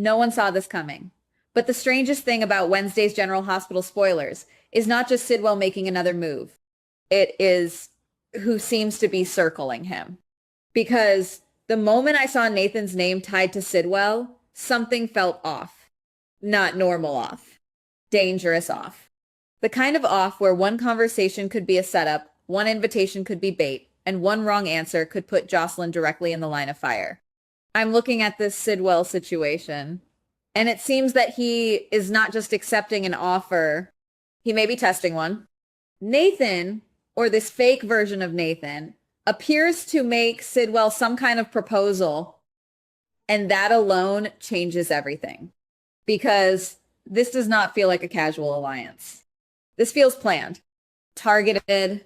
No one saw this coming. But the strangest thing about Wednesday's General Hospital spoilers is not just Sidwell making another move. It is who seems to be circling him. Because the moment I saw Nathan's name tied to Sidwell, something felt off. Not normal off. Dangerous off. The kind of off where one conversation could be a setup, one invitation could be bait, and one wrong answer could put Jocelyn directly in the line of fire. I'm looking at this Sidwell situation, and it seems that he is not just accepting an offer, he may be testing one. Nathan, or this fake version of Nathan, appears to make Sidwell some kind of proposal, and that alone changes everything. Because this does not feel like a casual alliance. This feels planned, targeted,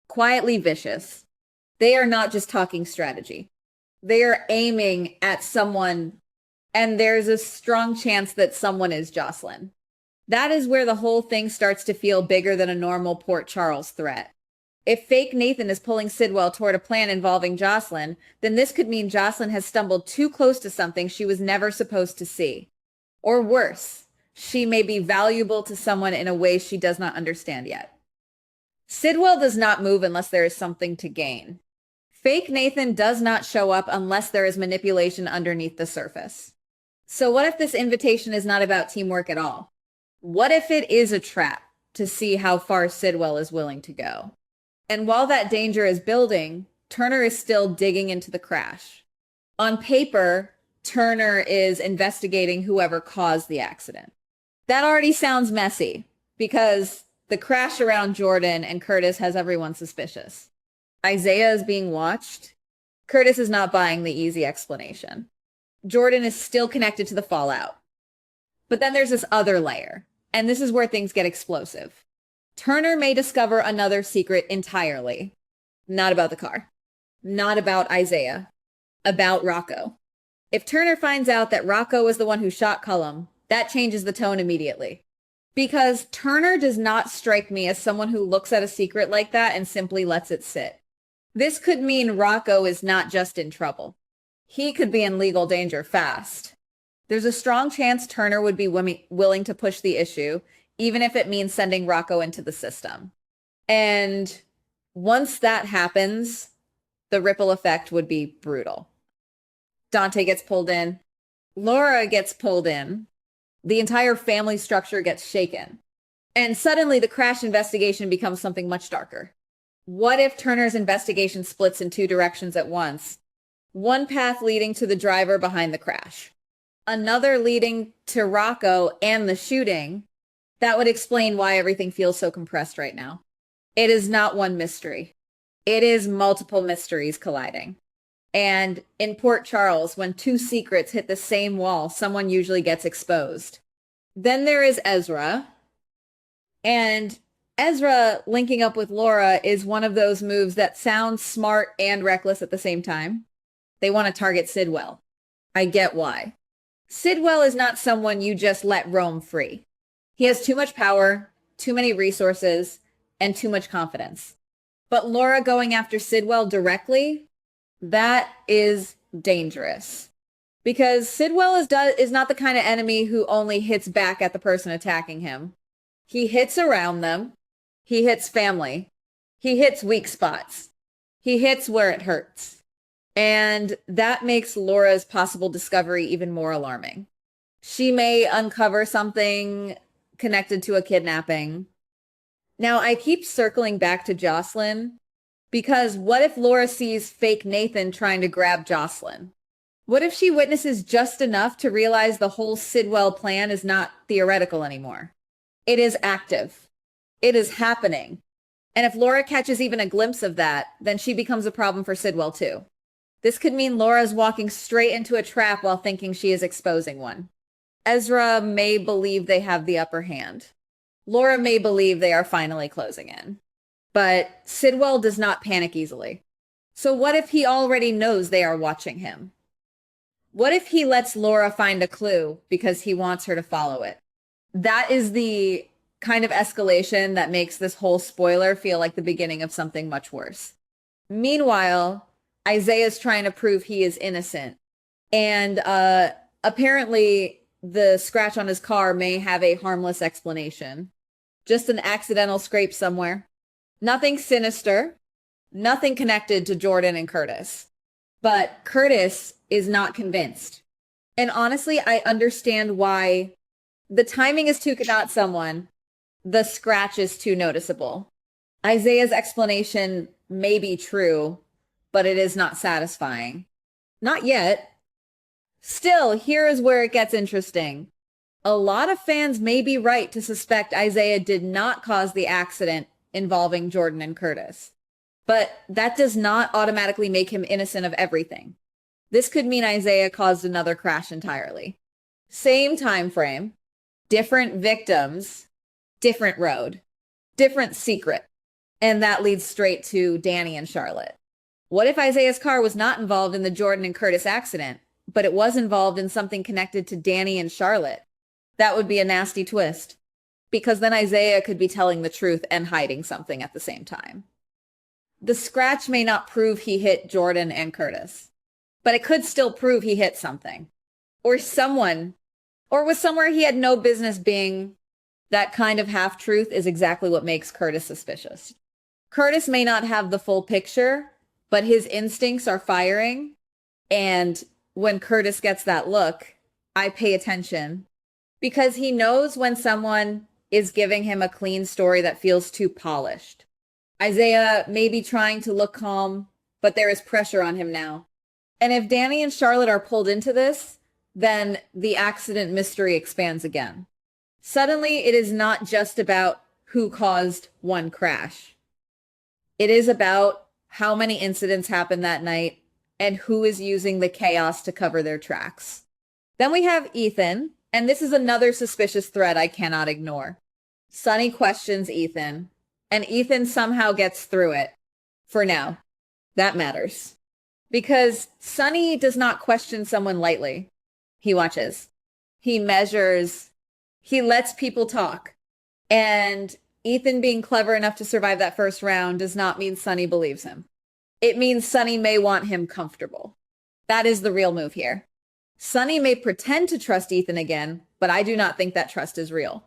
quietly vicious. They are not just talking strategy. They are aiming at someone, and there's a strong chance that someone is Jocelyn. That is where the whole thing starts to feel bigger than a normal Port Charles threat. If fake Nathan is pulling Sidwell toward a plan involving Jocelyn, then this could mean Jocelyn has stumbled too close to something she was never supposed to see. Or worse, she may be valuable to someone in a way she does not understand yet. Sidwell does not move unless there is something to gain. Fake Nathan does not show up unless there is manipulation underneath the surface. So what if this invitation is not about teamwork at all? What if it is a trap to see how far Sidwell is willing to go? And while that danger is building, Turner is still digging into the crash. On paper, Turner is investigating whoever caused the accident. That already sounds messy because the crash around Jordan and Curtis has everyone suspicious. Isaiah is being watched. Curtis is not buying the easy explanation. Jordan is still connected to the fallout. But then there's this other layer, and this is where things get explosive. Turner may discover another secret entirely. Not about the car. Not about Isaiah. About Rocco. If Turner finds out that Rocco was the one who shot Cullum, that changes the tone immediately. Because Turner does not strike me as someone who looks at a secret like that and simply lets it sit. This could mean Rocco is not just in trouble. He could be in legal danger fast. There's a strong chance Turner would be willing to push the issue, even if it means sending Rocco into the system. And once that happens, the ripple effect would be brutal. Dante gets pulled in. Laura gets pulled in. The entire family structure gets shaken. And suddenly the crash investigation becomes something much darker. What if Turner's investigation splits in two directions at once? One path leading to the driver behind the crash. Another leading to Rocco and the shooting. That would explain why everything feels so compressed right now. It is not one mystery. It is multiple mysteries colliding. And in Port Charles, when two secrets hit the same wall, someone usually gets exposed. Then there is Ezra. And Ezra linking up with Laura is one of those moves that sounds smart and reckless at the same time. They want to target Sidwell. I get why. Sidwell is not someone you just let roam free. He has too much power, too many resources, and too much confidence. But Laura going after Sidwell directly, that is dangerous. Because Sidwell is not the kind of enemy who only hits back at the person attacking him. He hits around them. He hits family. He hits weak spots. He hits where it hurts. And that makes Laura's possible discovery even more alarming. She may uncover something connected to a kidnapping. Now, I keep circling back to Jocelyn because what if Laura sees fake Nathan trying to grab Jocelyn? What if she witnesses just enough to realize the whole Sidwell plan is not theoretical anymore? It is active. It is happening. And if Laura catches even a glimpse of that, then she becomes a problem for Sidwell too. This could mean Laura's walking straight into a trap while thinking she is exposing one. Ezra may believe they have the upper hand. Laura may believe they are finally closing in. But Sidwell does not panic easily. So what if he already knows they are watching him? What if he lets Laura find a clue because he wants her to follow it? That is the kind of escalation that makes this whole spoiler feel like the beginning of something much worse. Meanwhile, Isaiah's trying to prove he is innocent. And apparently the scratch on his car may have a harmless explanation. Just an accidental scrape somewhere. Nothing sinister, nothing connected to Jordan and Curtis. But Curtis is not convinced. And honestly, I understand why. The timing is to not someone. The scratch is too noticeable. Isaiah's explanation may be true, but it is not satisfying. Not yet. Still, here is where it gets interesting. A lot of fans may be right to suspect Isaiah did not cause the accident involving Jordan and Curtis. But that does not automatically make him innocent of everything. This could mean Isaiah caused another crash entirely. Same time frame, different victims, different road, different secret. And that leads straight to Danny and Charlotte. What if Isaiah's car was not involved in the Jordan and Curtis accident, but it was involved in something connected to Danny and Charlotte? That would be a nasty twist, because then Isaiah could be telling the truth and hiding something at the same time. The scratch may not prove he hit Jordan and Curtis, but it could still prove he hit something. Or someone, or was somewhere he had no business being. That kind of half-truth is exactly what makes Curtis suspicious. Curtis may not have the full picture, but his instincts are firing. And when Curtis gets that look, I pay attention. Because he knows when someone is giving him a clean story that feels too polished. Isaiah may be trying to look calm, but there is pressure on him now. And if Danny and Charlotte are pulled into this, then the accident mystery expands again. Suddenly, it is not just about who caused one crash. It is about how many incidents happened that night and who is using the chaos to cover their tracks. Then we have Ethan, and this is another suspicious thread I cannot ignore. Sonny questions Ethan, and Ethan somehow gets through it. For now. That matters. Because Sonny does not question someone lightly. He watches. He measures. He lets people talk. And Ethan being clever enough to survive that first round does not mean Sonny believes him. It means Sonny may want him comfortable. That is the real move here. Sonny may pretend to trust Ethan again, but I do not think that trust is real.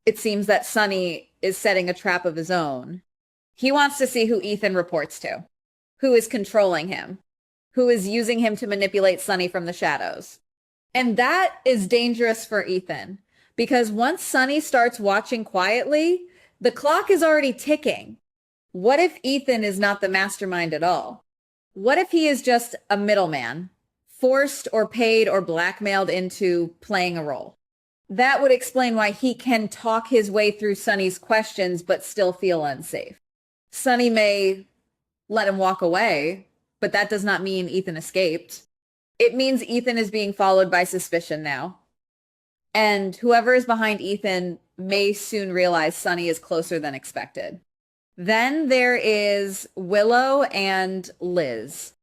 It seems that Sonny is setting a trap of his own. He wants to see who Ethan reports to, who is controlling him, who is using him to manipulate Sonny from the shadows. And that is dangerous for Ethan, because once Sonny starts watching quietly, the clock is already ticking. What if Ethan is not the mastermind at all? What if he is just a middleman, forced or paid or blackmailed into playing a role? That would explain why he can talk his way through Sonny's questions but still feel unsafe. Sonny may let him walk away, but that does not mean Ethan escaped. It means Ethan is being followed by suspicion now. And whoever is behind Ethan may soon realize Sonny is closer than expected. Then there is Willow and Liz.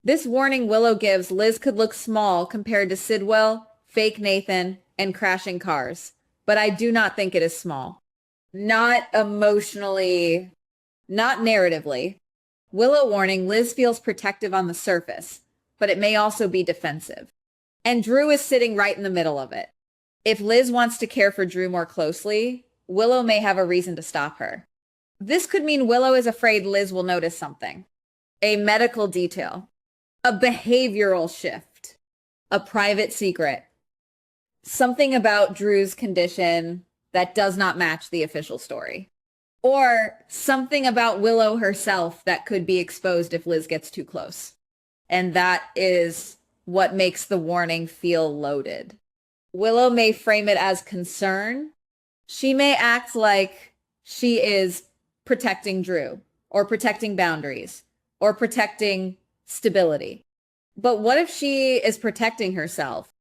This warning Willow gives Liz could look small compared to Sidwell, fake Nathan, and crashing cars. But I do not think it is small. Not emotionally, not narratively. Willow warning, Liz feels protective on the surface, but it may also be defensive. And Drew is sitting right in the middle of it. If Liz wants to care for Drew more closely, Willow may have a reason to stop her. This could mean Willow is afraid Liz will notice something. A medical detail. A behavioral shift. A private secret. Something about Drew's condition that does not match the official story. Or something about Willow herself that could be exposed if Liz gets too close. And that is what makes the warning feel loaded. Willow may frame it as concern. She may act like she is protecting Drew, or protecting boundaries, or protecting stability. But what if she is protecting herself?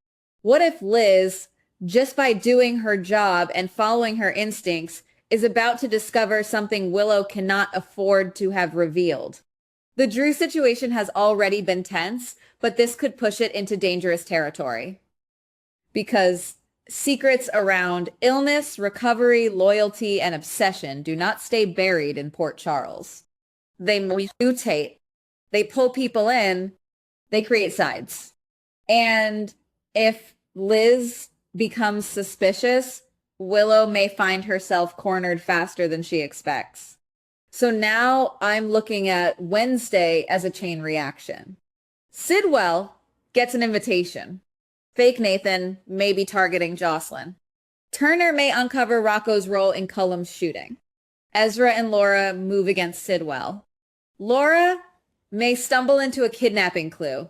What if Liz, just by doing her job and following her instincts, is about to discover something Willow cannot afford to have revealed? The Drew situation has already been tense, but this could push it into dangerous territory. Because secrets around illness, recovery, loyalty, and obsession do not stay buried in Port Charles. They mutate. They pull people in. They create sides. And if Liz becomes suspicious, Willow may find herself cornered faster than she expects. So now I'm looking at Wednesday as a chain reaction. Sidwell gets an invitation. Fake Nathan may be targeting Jocelyn. Turner may uncover Rocco's role in Cullum's shooting. Ezra and Laura move against Sidwell. Laura may stumble into a kidnapping clue.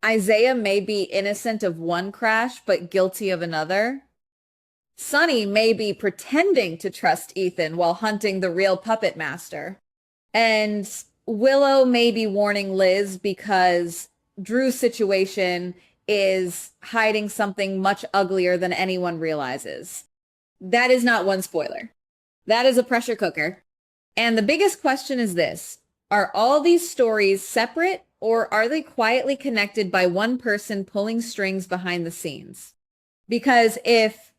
Isaiah may be innocent of one crash, but guilty of another. Sonny may be pretending to trust Ethan while hunting the real puppet master. And Willow may be warning Liz because Drew's situation is hiding something much uglier than anyone realizes. That is not one spoiler. That is a pressure cooker. And the biggest question is this: are all these stories separate, or are they quietly connected by one person pulling strings behind the scenes? Because if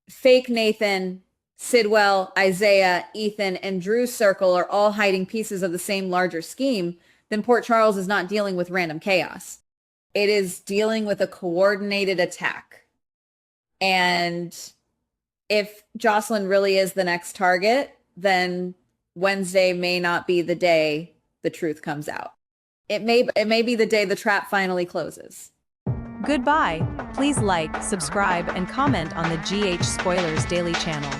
Fake Nathan, Sidwell, Isaiah, Ethan, and Drew's circle are all hiding pieces of the same larger scheme, then Port Charles is not dealing with random chaos. It is dealing with a coordinated attack. And if Jocelyn really is the next target, then Wednesday may not be the day the truth comes out. It may be the day the trap finally closes. Goodbye. Please like, subscribe, and comment on the GH Spoilers Daily channel.